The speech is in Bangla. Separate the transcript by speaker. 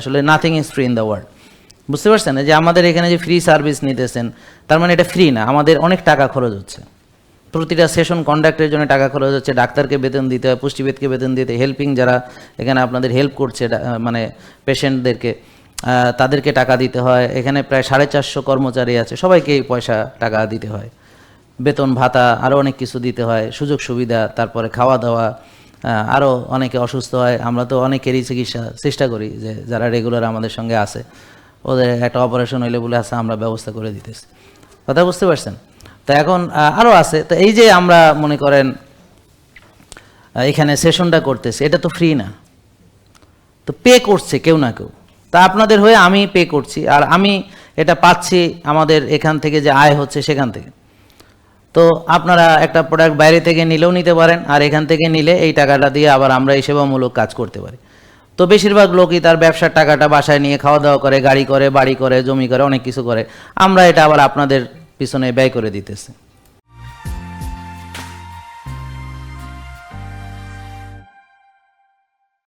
Speaker 1: আসলে nothing is free in the world, বুঝতে পারছেন? যে আমাদের এখানে যে ফ্রি সার্ভিস নিতেছেন, তার মানে এটা ফ্রি না, আমাদের অনেক টাকা খরচ হচ্ছে। প্রতিটা সেশন কন্ডাক্টের জন্য টাকা খরচ হচ্ছে, ডাক্তারকে বেতন দিতে হয়, পুষ্টিবিদকে বেতন দিতে, হেল্পিং যারা এখানে আপনাদের হেল্প করছে মানে পেশেন্টদেরকে, তাদেরকে টাকা দিতে হয়। এখানে প্রায় 450 কর্মচারী আছে, সবাইকেই পয়সা টাকা দিতে হয়, বেতন ভাতা আরও অনেক কিছু দিতে হয়, সুযোগ সুবিধা, তারপরে খাওয়া দাওয়া, আরও অনেকে অসুস্থ হয়। আমরা তো অনেকেরই চিকিৎসা চেষ্টা করি, যে যারা রেগুলার আমাদের সঙ্গে আসে, ওদের একটা অপারেশন হইলে বলে আছে আমরা ব্যবস্থা করে দিতেছি। কথা বুঝতে পারছেন? তো এখন আরও আছে। তো এই যে আমরা মনে করেন এখানে সেশনটা করতেছি, এটা তো ফ্রি না, তো পে করছে কেউ না কেউ। তা আপনাদের হয়ে আমি পে করছি, আর আমি এটা পাচ্ছি আমাদের এখান থেকে যে আয় হচ্ছে সেখান থেকে। তো আপনারা একটা প্রোডাক্ট বাইরে থেকে নিলেও নিতে পারেন, আর এখান থেকে নিলে এই টাকাটা দিয়ে আবার আমরা এই সেবামূলক কাজ করতে পারি। তো বেশিরভাগ লোকই তার ব্যবসার টাকাটা বাসায় নিয়ে খাওয়া দাওয়া করে, গাড়ি করে, বাড়ি করে, জমি করে, অনেক কিছু করে। আমরা এটা আবার আপনাদের পিছনে ব্যয় করে দিতেছি।